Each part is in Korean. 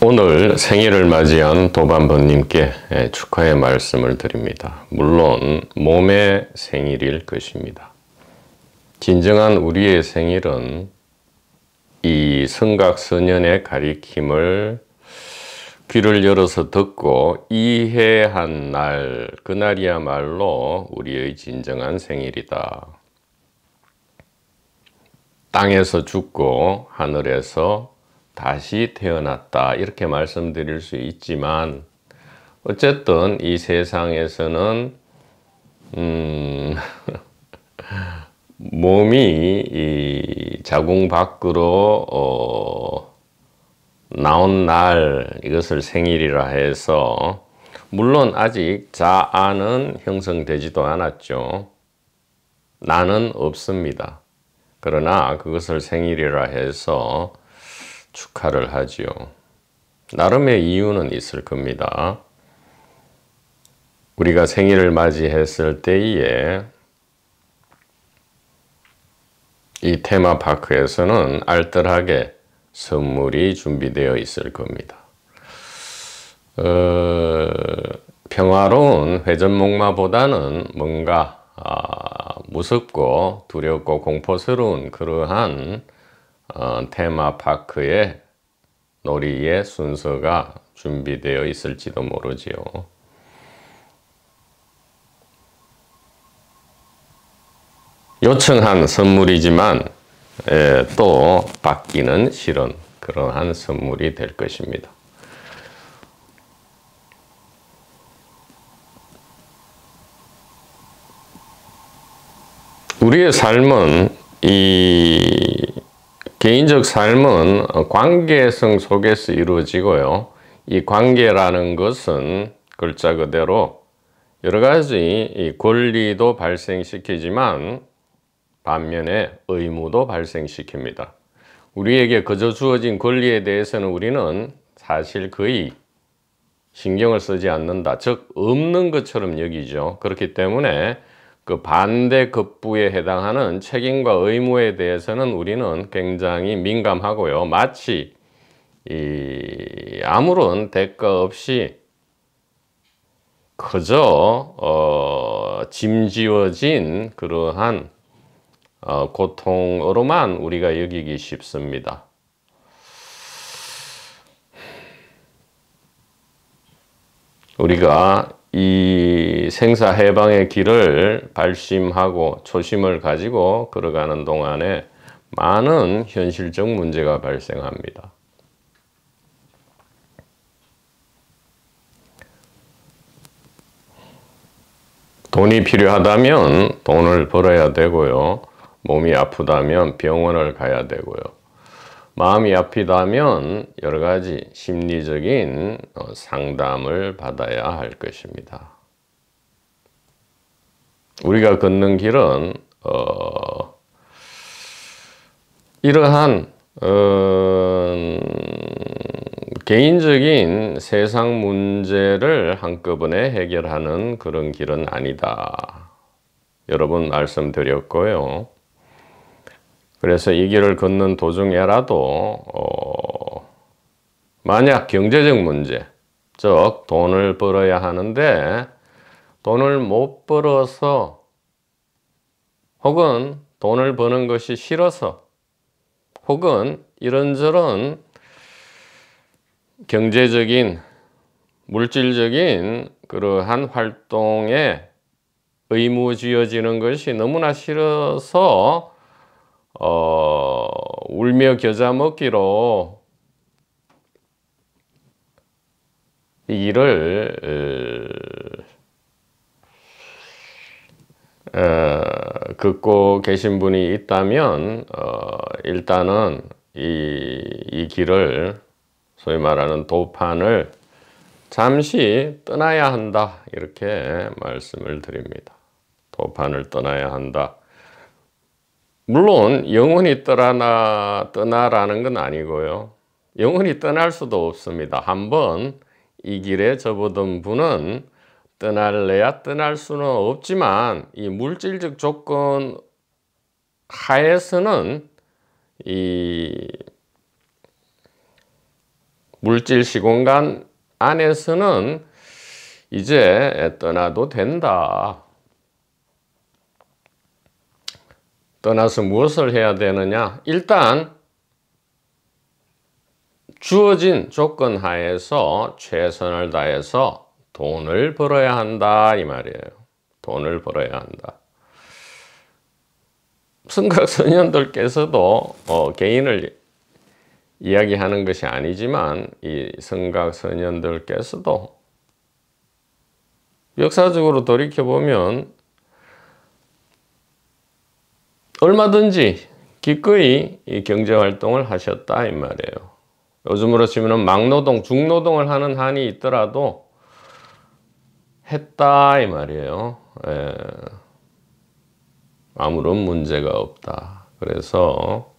오늘 생일을 맞이한 도반번님께 축하의 말씀을 드립니다. 물론 몸의 생일일 것입니다. 진정한 우리의 생일은 이 성각선연의 가리킴을 귀를 열어서 듣고 이해한 날, 그날이야말로 우리의 진정한 생일이다. 땅에서 죽고 하늘에서 다시 태어났다, 이렇게 말씀드릴 수 있지만 어쨌든 이 세상에서는 몸이 이 자궁 밖으로 나온 날, 이것을 생일이라 해서 물론 아직 자아는 형성되지도 않았죠. 나는 없습니다. 그러나 그것을 생일이라 해서 축하를 하지요. 나름의 이유는 있을 겁니다. 우리가 생일을 맞이했을 때에 이 테마파크에서는 알뜰하게 선물이 준비되어 있을 겁니다. 평화로운 회전목마보다는 뭔가 무섭고 두렵고 공포스러운 그러한 테마파크의 놀이의 순서가 준비되어 있을지도 모르지요. 요청한 선물이지만 또 받기는 싫은 그러한 선물이 될 것입니다. 우리의 삶은 개인적 삶은 관계성 속에서 이루어지고요. 이 관계라는 것은 글자 그대로 여러 가지 권리도 발생시키지만 반면에 의무도 발생시킵니다. 우리에게 그저 주어진 권리에 대해서는 우리는 사실 거의 신경을 쓰지 않는다. 즉 없는 것처럼 여기죠. 그렇기 때문에 그 반대급부에 해당하는 책임과 의무에 대해서는 우리는 굉장히 민감하고요. 마치 아무런 대가 없이 그저 짐지어진 그러한 고통으로만 우리가 여기기 쉽습니다. 우리가 이 생사해방의 길을 발심하고 초심을 가지고 걸어가는 동안에 많은 현실적 문제가 발생합니다. 돈이 필요하다면 돈을 벌어야 되고요. 몸이 아프다면 병원을 가야 되고요. 마음이 아프다면 여러 가지 심리적인 상담을 받아야 할 것입니다. 우리가 걷는 길은 이러한 개인적인 세상 문제를 한꺼번에 해결하는 그런 길은 아니다. 여러 번 말씀드렸고요. 그래서 이 길을 걷는 도중에라도 만약 경제적 문제, 즉 돈을 벌어야 하는데 돈을 못 벌어서 혹은 돈을 버는 것이 싫어서 혹은 이런저런 경제적인 물질적인 그러한 활동에 의무지어지는 것이 너무나 싫어서 울며 겨자 먹기로 이 길을 걷고 계신 분이 있다면 일단은 이 길을 소위 말하는 도판을 잠시 떠나야 한다, 이렇게 말씀을 드립니다. 도판을 떠나야 한다. 물론 영원히 떠나라는 건 아니고요. 영원히 떠날 수도 없습니다. 한번 이 길에 접어든 분은 떠날래야 떠날 수는 없지만 이 물질적 조건 하에서는 이 물질 시공간 안에서는 이제 떠나도 된다. 떠나서 무엇을 해야 되느냐? 일단 주어진 조건 하에서 최선을 다해서 돈을 벌어야 한다 이 말이에요. 돈을 벌어야 한다. 성각선현들께서도 개인을 이야기하는 것이 아니지만 이 성각선현들께서도 역사적으로 돌이켜보면 얼마든지 기꺼이 이 경제활동을 하셨다 이 말이에요. 요즘으로 치면 막노동, 중노동을 하는 한이 있더라도 했다 이 말이에요. 아무런 문제가 없다. 그래서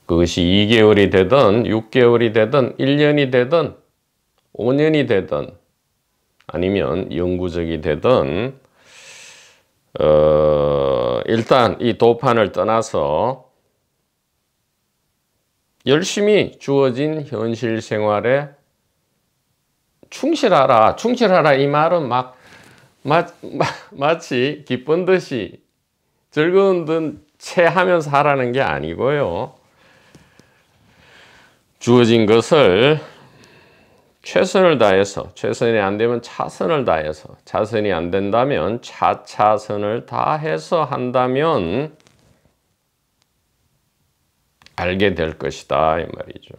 그것이 2개월이 되든 6개월이 되든 1년이 되든 5년이 되든 아니면 영구적이 되든 일단 이 도판을 떠나서 열심히 주어진 현실 생활에 충실하라. 충실하라 이 말은 마치 기쁜 듯이 즐거운 듯 하면서 하라는 게 아니고요. 주어진 것을 최선을 다해서, 최선이 안 되면 차선을 다해서, 차선이 안 된다면 차차선을 다해서 한다면 알게 될 것이다 이 말이죠.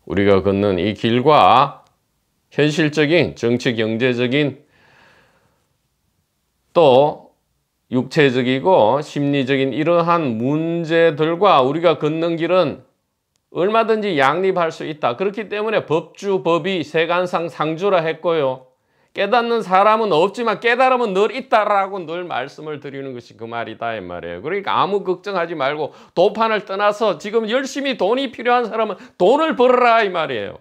우리가 걷는 이 길과 현실적인 정치 경제적인 또 육체적이고 심리적인 이러한 문제들과 우리가 걷는 길은 얼마든지 양립할 수 있다. 그렇기 때문에 법주, 법이 세간상 상주라 했고요. 깨닫는 사람은 없지만 깨달음은 늘 있다라고 늘 말씀을 드리는 것이 그 말이다 이 말이에요. 그러니까 아무 걱정하지 말고 도판을 떠나서 지금 열심히 돈이 필요한 사람은 돈을 벌어라 이 말이에요.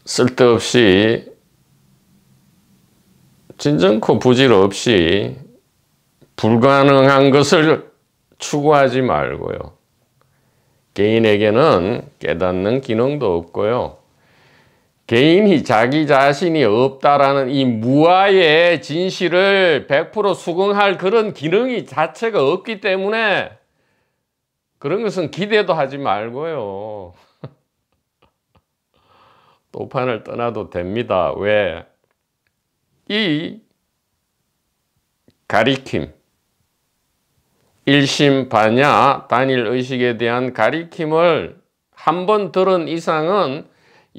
쓸데없이 진정코 부질 없이 불가능한 것을 추구하지 말고요. 개인에게는 깨닫는 기능도 없고요. 개인이 자기 자신이 없다라는 이 무아의 진실을 100% 수긍할 그런 기능이 자체가 없기 때문에 그런 것은 기대도 하지 말고요. 도판을 떠나도 됩니다. 왜? 이 가리킴, 일심반야 단일의식에 대한 가리킴을 한 번 들은 이상은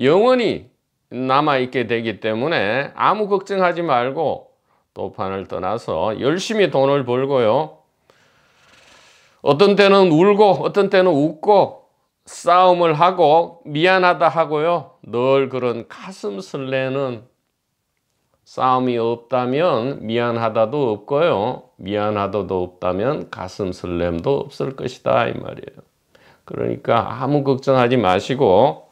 영원히 남아있게 되기 때문에 아무 걱정하지 말고 도판을 떠나서 열심히 돈을 벌고요. 어떤 때는 울고 어떤 때는 웃고 싸움을 하고 미안하다 하고요. 늘 그런 가슴 설레는 싸움이 없다면 미안하다도 없고요. 미안하다도 없다면 가슴 설렘도 없을 것이다 이 말이에요. 그러니까 아무 걱정하지 마시고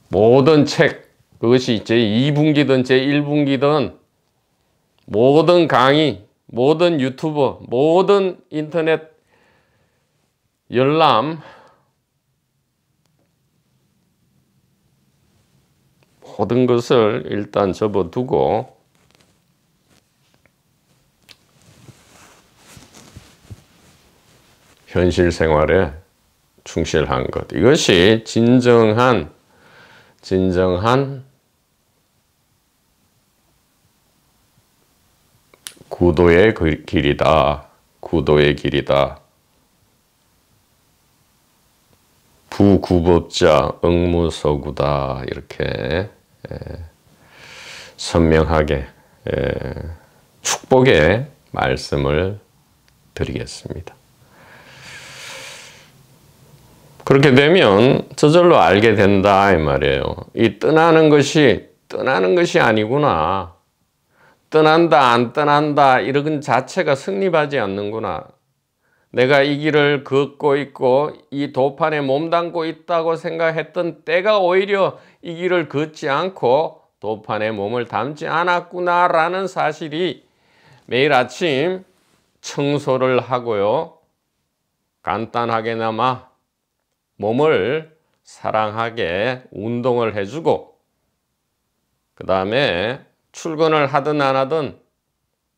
모든 책, 그것이 제2분기든 제1분기든 모든 강의, 모든 유튜브, 모든 인터넷 열람 모든 것을 일단 접어두고 현실 생활에 충실한 것. 이것이 진정한 구도의 길이다. 구도의 길이다. 부구법자 응무서구다. 이렇게 선명하게 축복의 말씀을 드리겠습니다. 그렇게 되면 저절로 알게 된다 이 말이에요. 이 떠나는 것이 아니구나. 떠난다 안 떠난다 이런 자체가 성립하지 않는구나. 내가 이 길을 걷고 있고 이 도판에 몸담고 있다고 생각했던 때가 오히려 이 길을 걷지 않고 도판에 몸을 담지 않았구나라는 사실이 매일 아침 청소를 하고요. 간단하게나마 몸을 사랑하게 운동을 해주고 그 다음에 출근을 하든 안 하든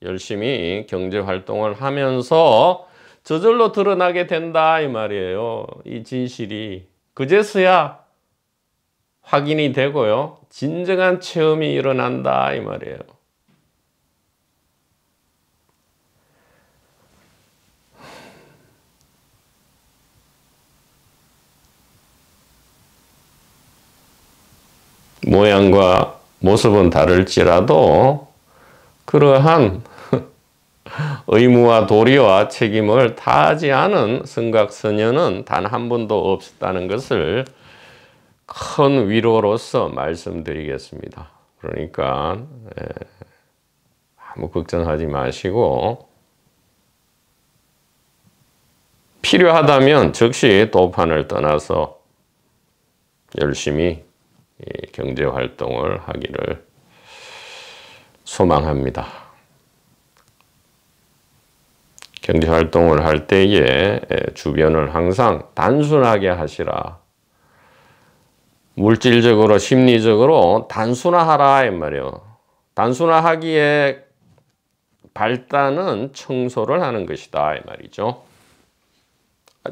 열심히 경제활동을 하면서 저절로 드러나게 된다 이 말이에요. 이 진실이 그제서야 확인이 되고요. 진정한 체험이 일어난다 이 말이에요. 모양과 모습은 다를지라도 그러한 의무와 도리와 책임을 다하지 않은 성각서녀는 단 한 번도 없었다는 것을 큰 위로로서 말씀드리겠습니다. 그러니까 아무 걱정하지 마시고 필요하다면 즉시 도판을 떠나서 열심히 경제활동을 하기를 소망합니다. 경제활동을 할 때에 주변을 항상 단순하게 하시라. 물질적으로 심리적으로 단순화하라 이 말이에요. 단순화하기에 발단은 청소를 하는 것이다 이 말이죠.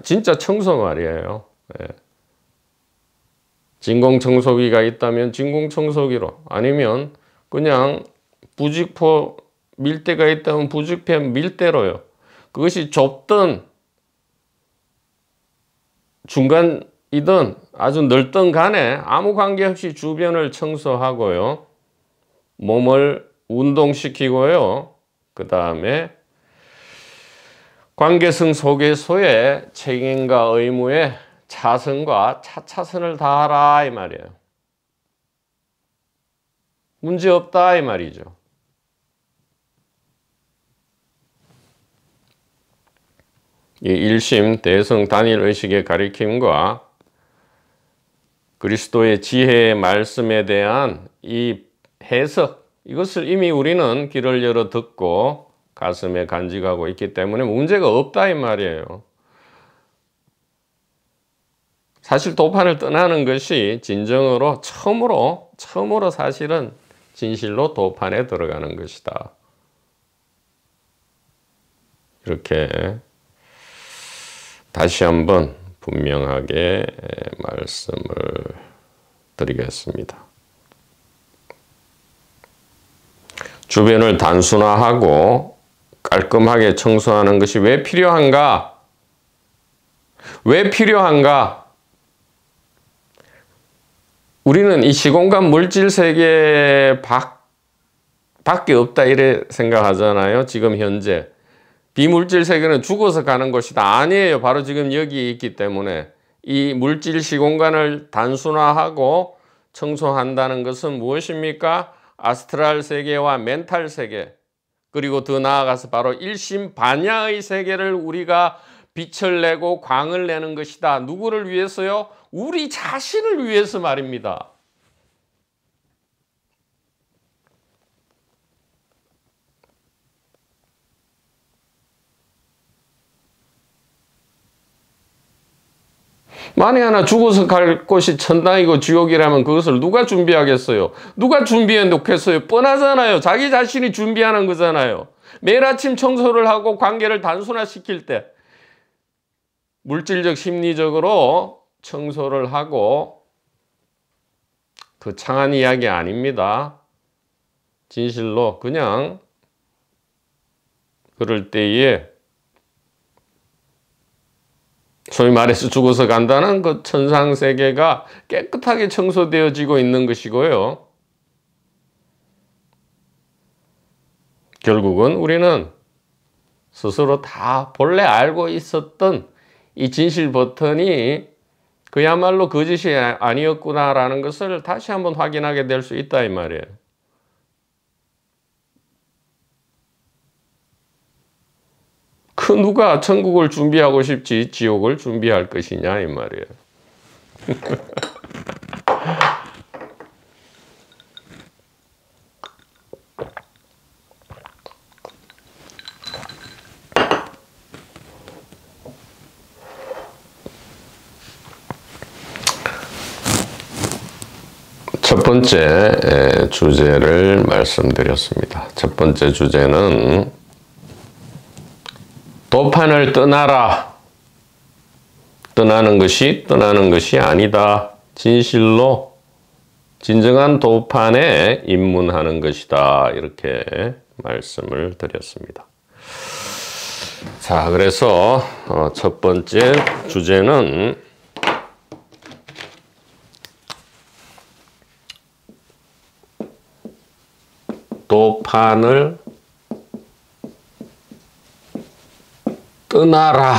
진짜 청소 말이에요. 진공청소기가 있다면 진공청소기로, 아니면 그냥 부직포 밀대가 있다면 부직포 밀대로요. 그것이 좁든 중간이든 아주 넓든 간에 아무 관계없이 주변을 청소하고요. 몸을 운동시키고요. 그 다음에 관계성 소개소의 책임과 의무에 차선과 차차선을 다하라 이 말이에요. 문제없다 이 말이죠. 이 일심 대성 단일 의식의 가리킴과 그리스도의 지혜의 말씀에 대한 이 해석, 이것을 이미 우리는 귀를 열어 듣고 가슴에 간직하고 있기 때문에 문제가 없다 이 말이에요. 사실 도판을 떠나는 것이 진정으로 처음으로 사실은 진실로 도판에 들어가는 것이다. 이렇게 다시 한번 분명하게 말씀을 드리겠습니다. 주변을 단순화하고 깔끔하게 청소하는 것이 왜 필요한가? 왜 필요한가? 우리는 이 시공간 물질 세계 밖에 없다 이래 생각하잖아요. 지금 현재. 비물질 세계는 죽어서 가는 것이다. 아니에요. 바로 지금 여기 있기 때문에 이 물질 시공간을 단순화하고 청소한다는 것은 무엇입니까? 아스트랄 세계와 멘탈 세계, 그리고 더 나아가서 바로 일심반야의 세계를 우리가 빛을 내고 광을 내는 것이다. 누구를 위해서요? 우리 자신을 위해서 말입니다. 만에 하나 죽어서 갈 곳이 천당이고 지옥이라면 그것을 누가 준비하겠어요? 누가 준비해 놓겠어요? 뻔하잖아요. 자기 자신이 준비하는 거잖아요. 매일 아침 청소를 하고 관계를 단순화시킬 때 물질적 심리적으로 청소를 하고, 그 창한 이야기 아닙니다. 진실로 그냥 그럴 때에 소위 말해서 죽어서 간다는 그 천상 세계가 깨끗하게 청소되어지고 있는 것이고요. 결국은 우리는 스스로 다 본래 알고 있었던 이 진실 버튼이 그야말로 거짓이 아니었구나라는 것을 다시 한번 확인하게 될 수 있다 이 말이에요. 그 누가 천국을 준비하고 싶지 지옥을 준비할 것이냐 이 말이에요. 첫 번째 주제를 말씀드렸습니다. 첫 번째 주제는 도판을 떠나라. 떠나는 것이 아니다. 진실로 진정한 도판에 입문하는 것이다. 이렇게 말씀을 드렸습니다. 자, 그래서 첫 번째 주제는 도판을 떠나라.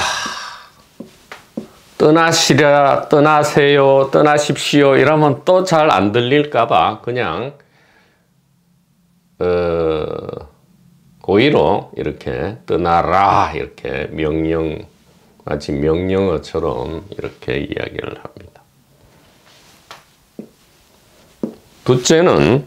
떠나시라, 떠나세요, 떠나십시오 이러면 또 잘 안 들릴까봐 그냥 고의로 이렇게 떠나라 이렇게 명령, 마치 명령어처럼 이렇게 이야기를 합니다. 둘째는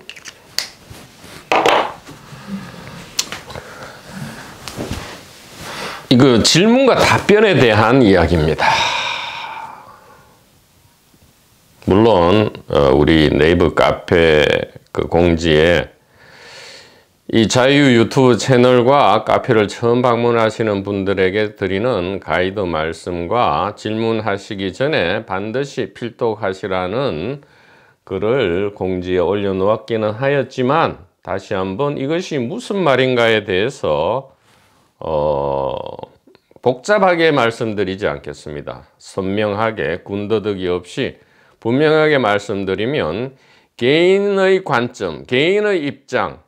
이거 질문과 답변에 대한 이야기입니다. 물론 우리 네이버 카페 그 공지에 이 자유 유튜브 채널과 카페를 처음 방문하시는 분들에게 드리는 가이드 말씀과 질문하시기 전에 반드시 필독하시라는 글을 공지에 올려놓았기는 하였지만 다시 한번 이것이 무슨 말인가에 대해서 복잡하게 말씀드리지 않겠습니다. 선명하게 군더더기 없이 분명하게 말씀드리면 개인의 관점, 개인의 입장,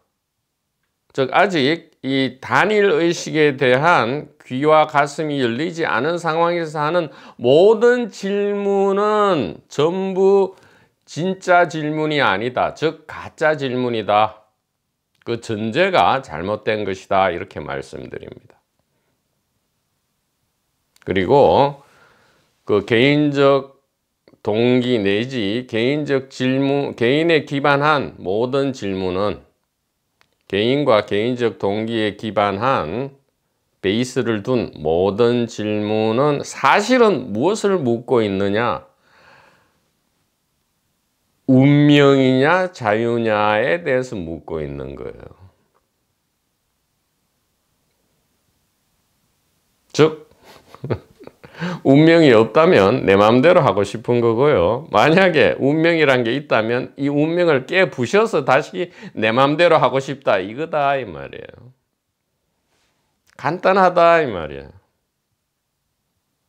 즉 아직 이 단일 의식에 대한 귀와 가슴이 열리지 않은 상황에서 하는 모든 질문은 전부 진짜 질문이 아니다. 즉 가짜 질문이다. 그 전제가 잘못된 것이다. 이렇게 말씀드립니다. 그리고 그 개인적 동기 내지 개인적 질문, 개인에 기반한 모든 질문은 개인과 개인적 동기에 기반한 베이스를 둔 모든 질문은 사실은 무엇을 묻고 있느냐? 운명이냐 자유냐에 대해서 묻고 있는 거예요. 즉 운명이 없다면 내 마음대로 하고 싶은 거고요. 만약에 운명이란 게 있다면 이 운명을 깨부셔서 다시 내 마음대로 하고 싶다 이거다 이 말이에요. 간단하다 이 말이에요.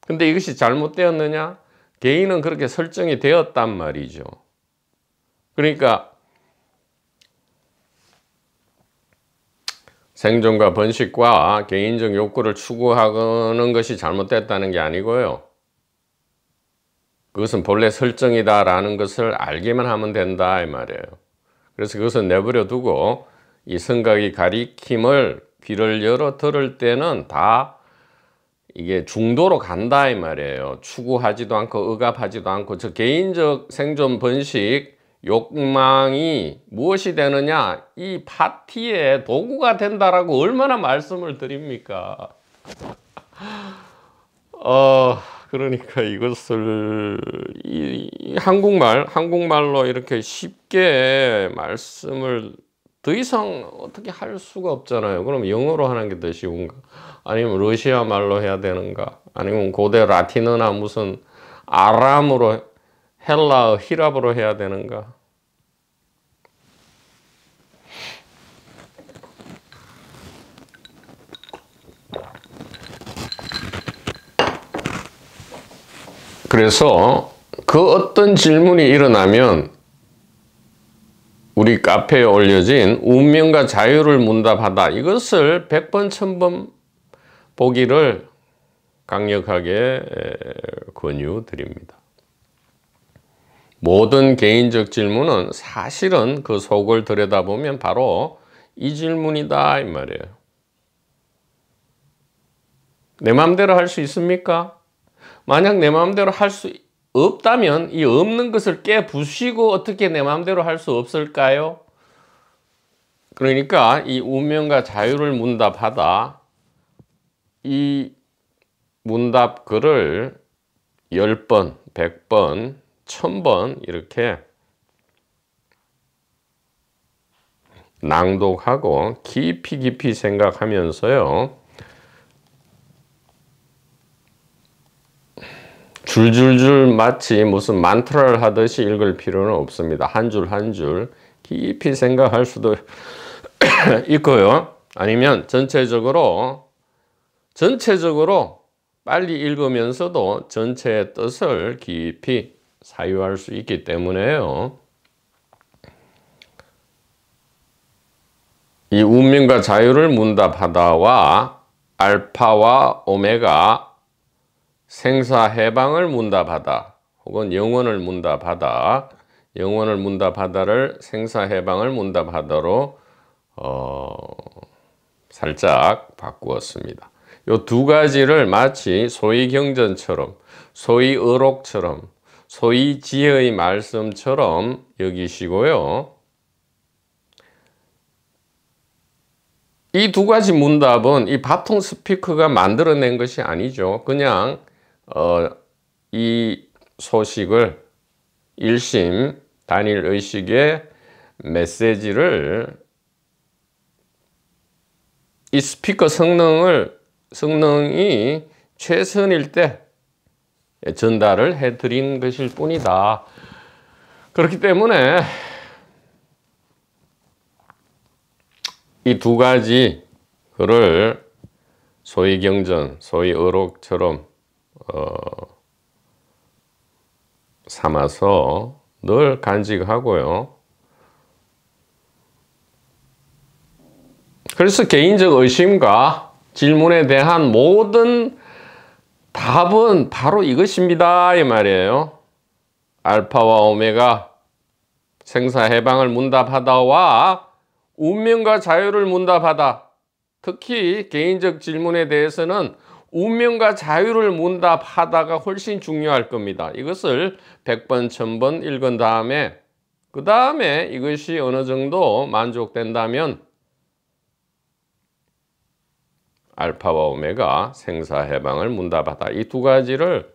근데 이것이 잘못되었느냐? 개인은 그렇게 설정이 되었단 말이죠. 그러니까 생존과 번식과 개인적 욕구를 추구하는 것이 잘못됐다는 게 아니고요. 그것은 본래 설정이다라는 것을 알기만 하면 된다 이 말이에요. 그래서 그것은 내버려 두고 이 성각이 가리킴을 귀를 열어 들을 때는 다 이게 중도로 간다 이 말이에요. 추구하지도 않고 억압하지도 않고 저 개인적 생존 번식 욕망이 무엇이 되느냐? 이 파티의 도구가 된다라고 얼마나 말씀을 드립니까? 그러니까 이것을 한국말로 이렇게 쉽게 말씀을 더 이상 어떻게 할 수가 없잖아요. 그럼 영어로 하는 게 더 쉬운가? 아니면 러시아 말로 해야 되는가? 아니면 고대 라틴어나 무슨 아람으로 헬라어, 히랍어로 해야 되는가? 그래서 그 어떤 질문이 일어나면 우리 카페에 올려진 운명과 자유를 문답하다 이것을 100번 1000번 보기를 강력하게 권유드립니다. 모든 개인적 질문은 사실은 그 속을 들여다보면 바로 이 질문이다 이 말이에요. 내 마음대로 할 수 있습니까? 만약 내 마음대로 할 수 없다면 이 없는 것을 깨부수고 어떻게 내 마음대로 할 수 없을까요? 그러니까 이 운명과 자유를 문답하다, 이 문답 글을 10번, 100번, 1000번 이렇게 낭독하고 깊이 생각하면서요, 줄줄줄 마치 무슨 만트라를 하듯이 읽을 필요는 없습니다. 한 줄 한 줄 깊이 생각할 수도 있고요. 아니면 전체적으로 빨리 읽으면서도 전체의 뜻을 깊이 사유할 수 있기 때문에요. 이 운명과 자유를 문답하다와 알파와 오메가 생사해방을 문답하다 혹은 영원을 문답하다, 영원을 문답하다를 생사해방을 문답하다로 살짝 바꾸었습니다. 이 두 가지를 마치 소위 경전처럼, 소위 의록처럼, 소위 지혜의 말씀처럼 여기시고요. 이 두 가지 문답은 이 바통 스피커가 만들어낸 것이 아니죠. 그냥 이 소식을 일심 단일 의식의 메시지를 이 스피커 성능이 최선일 때 전달을 해드린 것일 뿐이다. 그렇기 때문에 이 두 가지 글을 소위 경전, 소위 의록처럼 삼아서 늘 간직하고요. 그래서 개인적 의심과 질문에 대한 모든 답은 바로 이것입니다 이 말이에요. 알파와 오메가 생사해방을 문답하다와 운명과 자유를 문답하다. 특히 개인적 질문에 대해서는 운명과 자유를 문답하다가 훨씬 중요할 겁니다. 이것을 100번, 1000번 읽은 다음에 그 다음에 이것이 어느 정도 만족된다면 알파와 오메가 생사해방을 문답하다. 이 두 가지를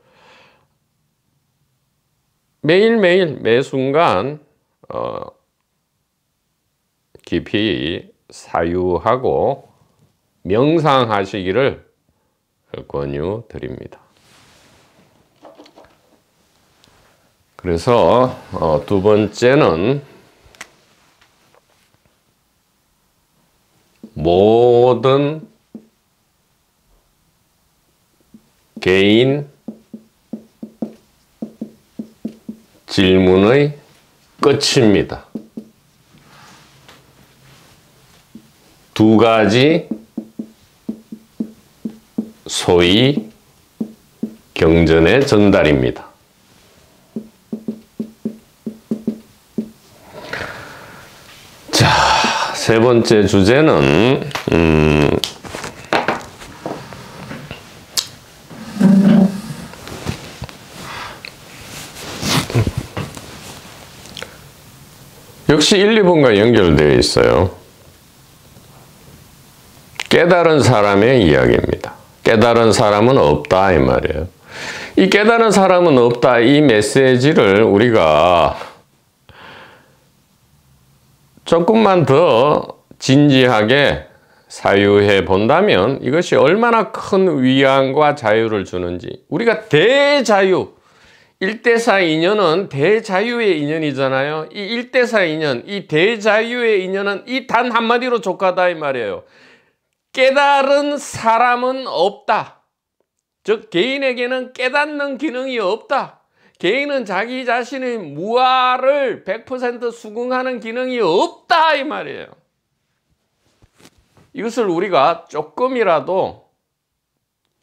매일매일 매순간 깊이 사유하고 명상하시기를 권유드립니다. 그래서 두 번째는 모든 개인 질문의 끝입니다. 두 가지 소위 경전의 전달입니다. 자, 세 번째 주제는 역시 1, 2번과 연결되어 있어요. 깨달은 사람의 이야기입니다. 깨달은 사람은 없다 이 말이에요. 이 깨달은 사람은 없다 이 메시지를 우리가 조금만 더 진지하게 사유해 본다면 이것이 얼마나 큰 위안과 자유를 주는지. 우리가 대자유, 1대4 인연은 대자유의 인연이잖아요. 이 1대4 인연, 이 대자유의 인연은 이 단 한마디로 족하다 이 말이에요. 깨달은 사람은 없다. 즉 개인에게는 깨닫는 기능이 없다. 개인은 자기 자신의 무아를 100% 수긍하는 기능이 없다 이 말이에요. 이것을 우리가 조금이라도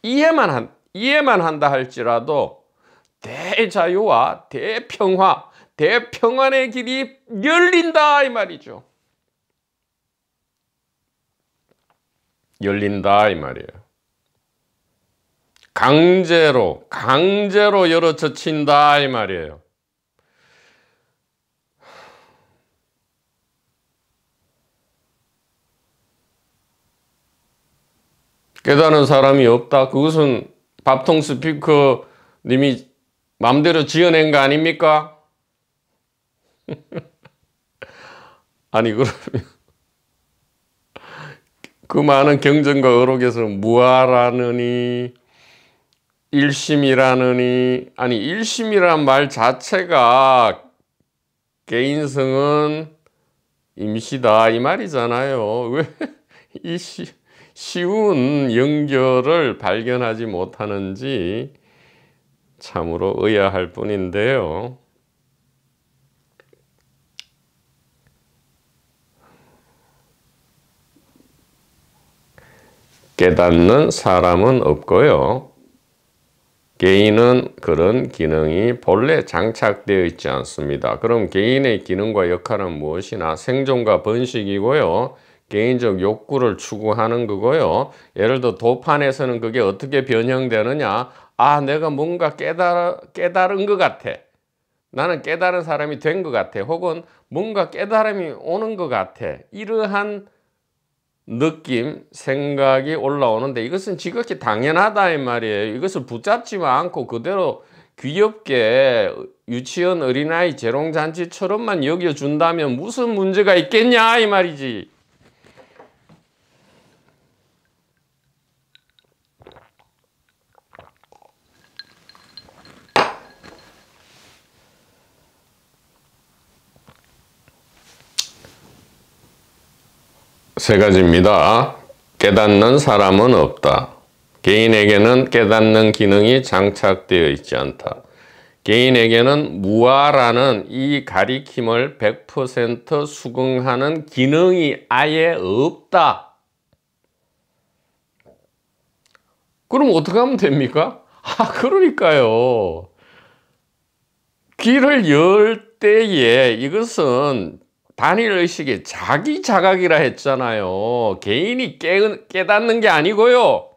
이해만 한다 할지라도 대자유와 대평화, 대평안의 길이 열린다 이 말이죠. 열린다 이 말이에요. 강제로 열어젖힌다 이 말이에요. 깨달은 사람이 없다. 그것은 밥통 스피커님이 마음대로 지어낸 거 아닙니까? 아니 그러면 그 많은 경전과 어록에서 무아라느니 일심이라느니, 아니 일심이란 말 자체가 개인성은 임시다 이 말이잖아요. 왜 이 쉬운 연결을 발견하지 못하는지 참으로 의아할 뿐인데요. 깨닫는 사람은 없고요. 개인은 그런 기능이 본래 장착되어 있지 않습니다. 그럼 개인의 기능과 역할은 무엇이나 생존과 번식이고요. 개인적 욕구를 추구하는 거고요. 예를 들어 도판에서는 그게 어떻게 변형되느냐. 아, 내가 뭔가 깨달은 것 같아. 나는 깨달은 사람이 된 것 같아. 혹은 뭔가 깨달음이 오는 것 같아. 이러한 느낌, 생각이 올라오는데 이것은 지극히 당연하다 이 말이에요. 이것을 붙잡지만 않고 그대로 귀엽게 유치원 어린아이 재롱잔치처럼만 여겨준다면 무슨 문제가 있겠냐 이 말이지. 세 가지입니다. 깨닫는 사람은 없다. 개인에게는 깨닫는 기능이 장착되어 있지 않다. 개인에게는 무아라는 이 가리킴을 100% 수긍하는 기능이 아예 없다. 그럼 어떻게 하면 됩니까? 그러니까요. 귀를 열 때에 이것은 단일의식의 자기 자각이라 했잖아요. 개인이 깨닫는 게 아니고요.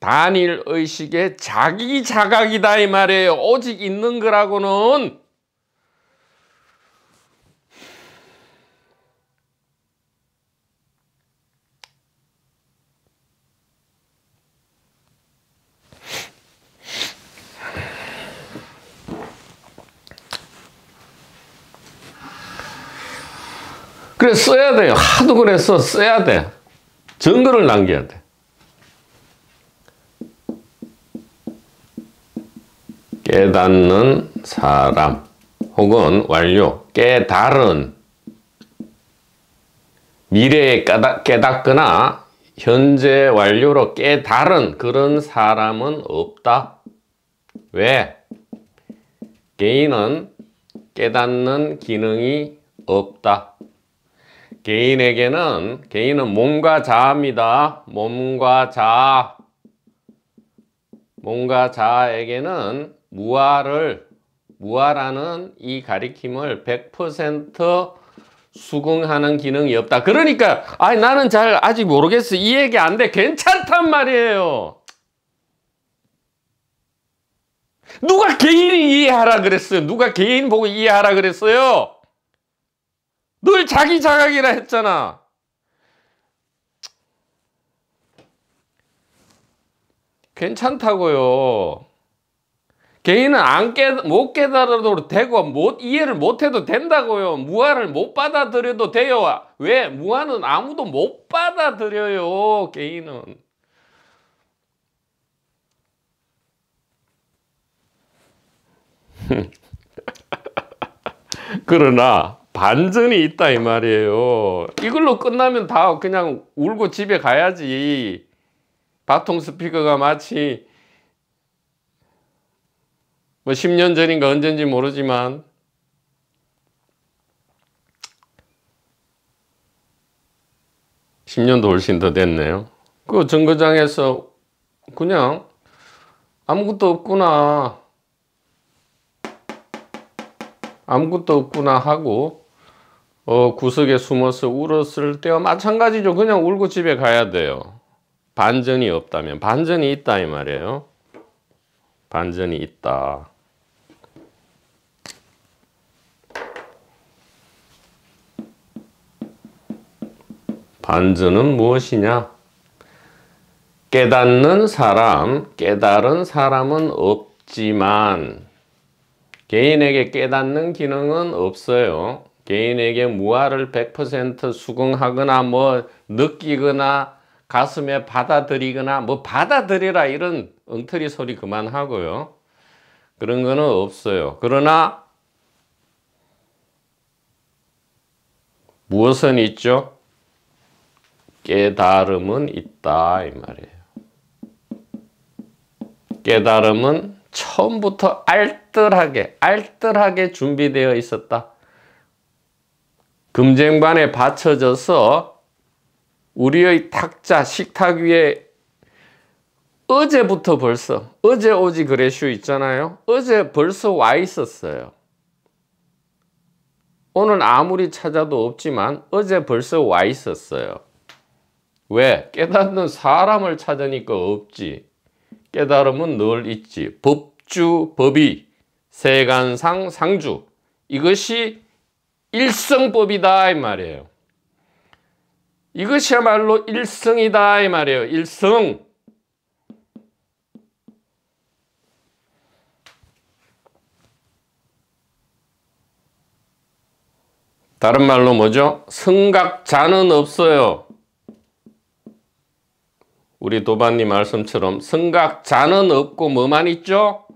단일의식의 자기 자각이다 이 말이에요. 오직 있는 거라고는. 그래 써야 돼요. 하도 그래서 써야 돼. 증거를 남겨야 돼. 깨닫는 사람 혹은 완료, 깨달은, 미래에 깨닫거나 현재 완료로 깨달은 그런 사람은 없다. 왜? 개인은 깨닫는 기능이 없다. 개인은 몸과 자아입니다. 몸과 자아에게는 무아라는 이 가리킴을 100% 수긍하는 기능이 없다. 그러니까 나는 잘 아직 모르겠어. 이 얘기 안 돼. 괜찮단 말이에요. 누가 개인이 이해하라 그랬어요? 누가 개인 보고 이해하라 그랬어요? 늘 자기 자각이라 했잖아. 괜찮다고요. 개인은 못 깨달아도 되고 이해를 못해도 된다고요. 무아를 못 받아들여도 돼요. 왜? 무아는 아무도 못 받아들여요. 개인은. 그러나 반전이 있다 이 말이에요. 이걸로 끝나면 다 그냥 울고 집에 가야지. 밥통 스피커가 마치 10년 전인가 언젠지 모르지만 (10년도) 훨씬 더 됐네요. 그 정거장에서 그냥 아무것도 없구나 하고 구석에 숨어서 울었을 때와 마찬가지죠. 그냥 울고 집에 가야 돼요. 반전이 없다면, 반전이 있다 이 말이에요. 반전이 있다. 반전은 무엇이냐? 깨닫는 사람, 깨달은 사람은 없지만 개인에게 깨닫는 기능은 없어요. 개인에게 무아를 100% 수긍하거나 뭐 느끼거나 가슴에 받아들이거나 뭐 받아들이라 이런 엉터리 소리 그만하고요. 그런 거는 없어요. 그러나 무엇은 있죠? 깨달음은 있다 이 말이에요. 깨달음은 처음부터 알뜰하게 준비되어 있었다. 금쟁반에 받쳐져서 우리의 탁자, 식탁 위에 어제부터 벌써, 어제 오지 그레슈 있잖아요. 어제 벌써 와 있었어요. 오늘 아무리 찾아도 없지만 어제 벌써 와 있었어요. 왜? 깨닫는 사람을 찾으니까 없지. 깨달음은 늘 있지. 법주, 법의, 세간상, 상주. 이것이 일성법이다 이 말이에요. 이것이야말로 일성이다 이 말이에요. 일성. 다른 말로 뭐죠? 성각자는 없어요. 우리 도반님 말씀처럼 성각자는 없고 뭐만 있죠?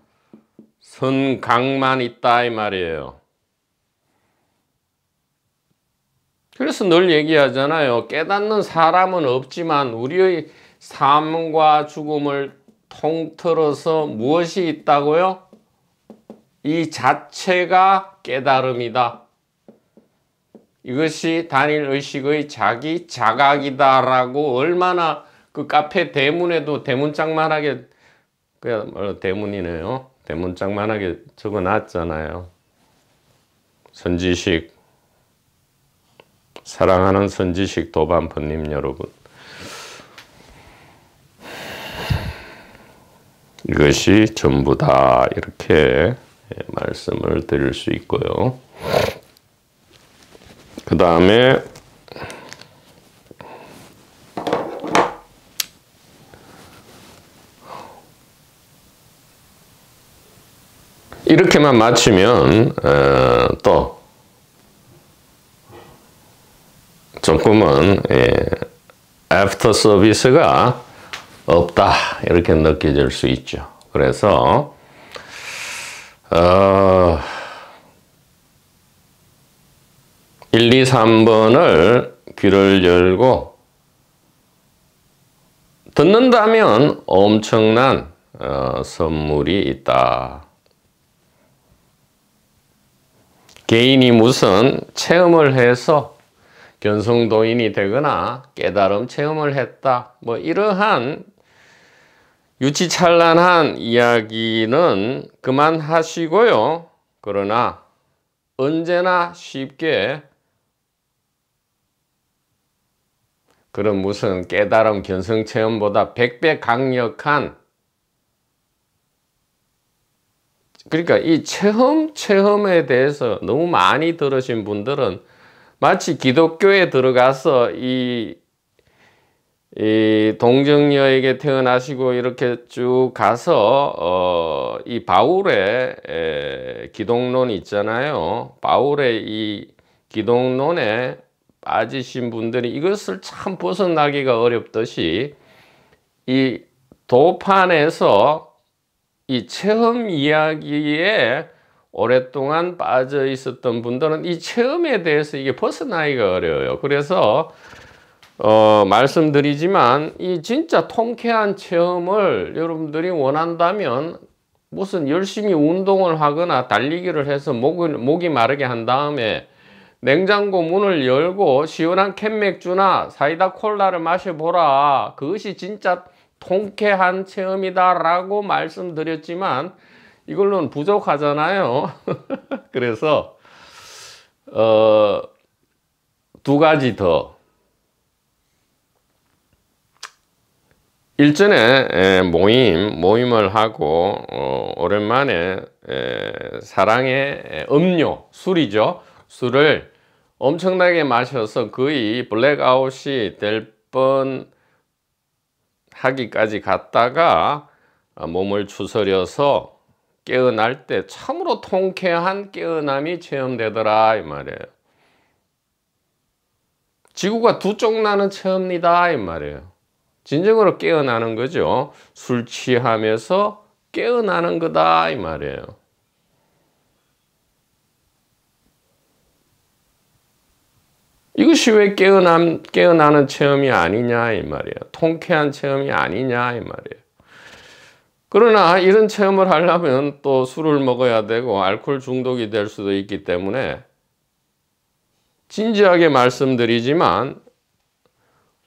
선각만 있다 이 말이에요. 그래서 늘 얘기하잖아요. 깨닫는 사람은 없지만 우리의 삶과 죽음을 통틀어서 무엇이 있다고요? 이 자체가 깨달음이다. 이것이 단일의식의 자기 자각이다라고 얼마나 그 카페 대문에도 대문짝만하게, 그야말로 대문이네요. 대문짝만하게 적어놨잖아요. 선지식, 사랑하는 선지식 도반포님 여러분, 이것이 전부다 이렇게 말씀을 드릴 수 있고요. 그 다음에 이렇게만 마치면 또 조금은 애프터 서비스가 없다 이렇게 느껴질 수 있죠. 그래서 1, 2, 3번을 귀를 열고 듣는다면 엄청난 선물이 있다. 개인이 무슨 체험을 해서 견성도인이 되거나 깨달음 체험을 했다, 뭐 이러한 유치찬란한 이야기는 그만하시고요. 그러나 언제나 쉽게 그런 무슨 깨달음 견성 체험보다 100배 강력한, 그러니까 이 체험에 대해서 너무 많이 들으신 분들은 마치 기독교에 들어가서 이 동정녀에게 태어나시고 이렇게 쭉 가서 이 바울의 기독론 있잖아요. 바울의 이 기독론에 빠지신 분들이 이것을 참 벗어나기가 어렵듯이 이 도판에서 이 체험 이야기에 오랫동안 빠져 있었던 분들은 이 체험에 대해서 이게 벗어나기가 어려워요. 그래서 말씀드리지만 이 진짜 통쾌한 체험을 여러분들이 원한다면 무슨 열심히 운동을 하거나 달리기를 해서 목이 마르게 한 다음에 냉장고 문을 열고 시원한 캔맥주나 사이다 콜라를 마셔보라. 그것이 진짜 통쾌한 체험이다 라고 말씀드렸지만 이걸로는 부족하잖아요. 그래서 두 가지 더. 일전에 모임을 하고 오랜만에 사랑의 음료, 술이죠. 술을 엄청나게 마셔서 거의 블랙아웃이 될 뻔 하기까지 갔다가 몸을 추스려서 깨어날 때 참으로 통쾌한 깨어남이 체험되더라 이 말이에요. 지구가 두 쪽 나는 체험이다 이 말이에요. 진정으로 깨어나는 거죠. 술 취하면서 깨어나는 거다 이 말이에요. 이것이 왜 깨어나는 체험이 아니냐 이 말이에요. 통쾌한 체험이 아니냐 이 말이에요. 그러나 이런 체험을 하려면 또 술을 먹어야 되고 알코올 중독이 될 수도 있기 때문에 진지하게 말씀드리지만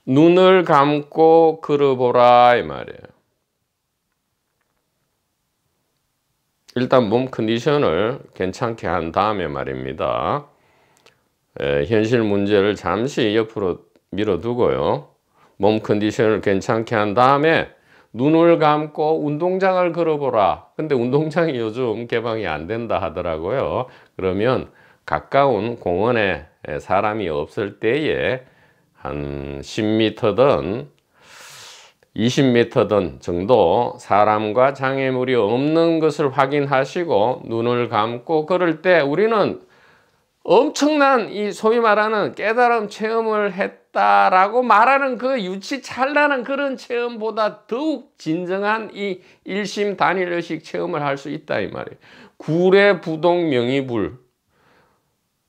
눈을 감고 걸어보라 이 말이에요. 일단 몸 컨디션을 괜찮게 한 다음에 말입니다. 현실 문제를 잠시 옆으로 밀어두고요. 몸 컨디션을 괜찮게 한 다음에 눈을 감고 운동장을 걸어보라. 근데 운동장이 요즘 개방이 안 된다 하더라고요. 그러면 가까운 공원에 사람이 없을 때에 한 10m든 20m든 정도 사람과 장애물이 없는 것을 확인하시고 눈을 감고 걸을 때 우리는 엄청난 이 소위 말하는 깨달음 체험을 했다라고 말하는 그 유치찬란한 그런 체험보다 더욱 진정한 이 일심 단일의식 체험을 할 수 있다 이 말이에요. 구례부동 명의불,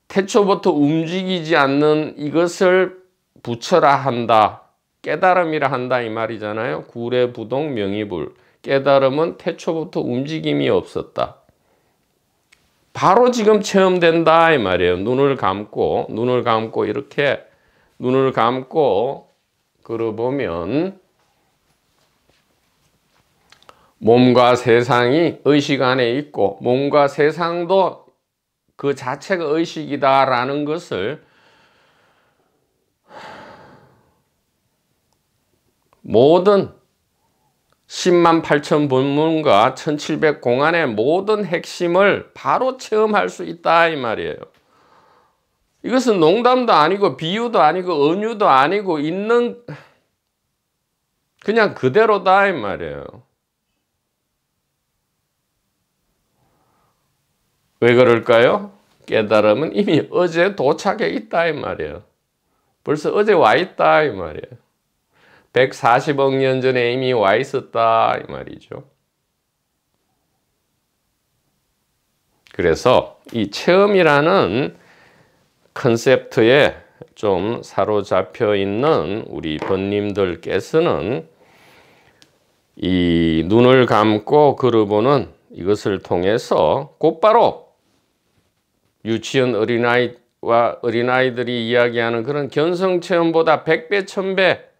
태초부터 움직이지 않는 이것을 부처라 한다, 깨달음이라 한다 이 말이잖아요. 구례부동 명의불, 깨달음은 태초부터 움직임이 없었다. 바로 지금 체험된다 이 말이에요. 눈을 감고 이렇게 눈을 감고 걸어보면 몸과 세상이 의식 안에 있고 몸과 세상도 그 자체가 의식이다라는 것을 모든 10만 8천 본문과 1700 공안의 모든 핵심을 바로 체험할 수 있다 이 말이에요. 이것은 농담도 아니고 비유도 아니고 은유도 아니고 있는 그냥 그대로다 이 말이에요. 왜 그럴까요? 깨달음은 이미 어제 도착해 있다 이 말이에요. 벌써 어제 와 있다 이 말이에요. 140억 년 전에 이미 와 있었다 이 말이죠. 그래서 이 체험이라는 컨셉트에 좀 사로잡혀 있는 우리 번님들께서는 이 눈을 감고 걸어보는 이것을 통해서 곧바로 유치원 어린아이와 어린아이들이 이야기하는 그런 견성체험보다 100배, 1000배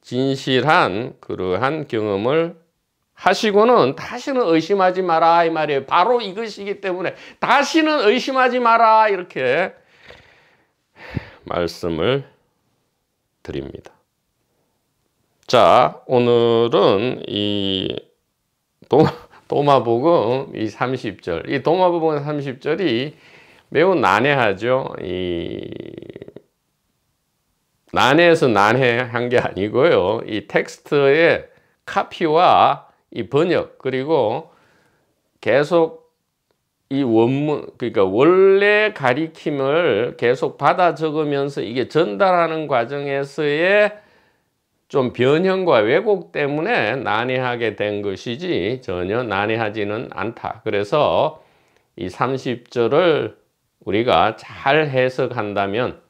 진실한 그러한 경험을 하시고는 다시는 의심하지 마라 이 말이에요. 바로 이것이기 때문에 다시는 의심하지 마라 이렇게 말씀을 드립니다. 자, 오늘은 이 도마복음 이 30절, 이 도마복음 30절이 매우 난해하죠. 난해해서 난해한 게 아니고요. 이 텍스트의 카피와 이 번역 그리고 계속 이 원문 그러니까 원래 가리킴을 계속 받아 적으면서 이게 전달하는 과정에서의 좀 변형과 왜곡 때문에 난해하게 된 것이지 전혀 난해하지는 않다. 그래서 이 30절을 우리가 잘 해석한다면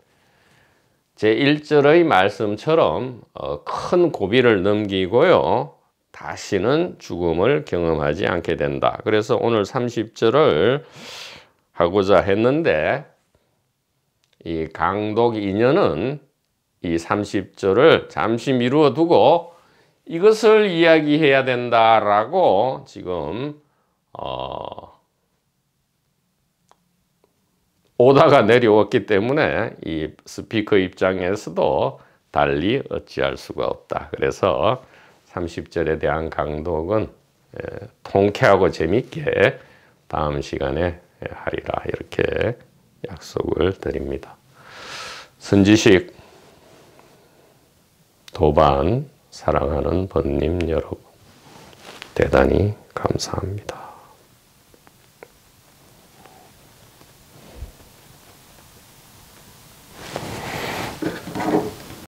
제1절의 말씀처럼 큰 고비를 넘기고요. 다시는 죽음을 경험하지 않게 된다. 그래서 오늘 30절을 하고자 했는데 이 강독 인연은 이 30절을 잠시 미루어 두고 이것을 이야기해야 된다라고 지금 오다가 내려왔기 때문에 이 스피커 입장에서도 달리 어찌할 수가 없다. 그래서 30절에 대한 강독은 통쾌하고 재밌게 다음 시간에 하리라 이렇게 약속을 드립니다. 선지식 도반 사랑하는 번님 여러분, 대단히 감사합니다.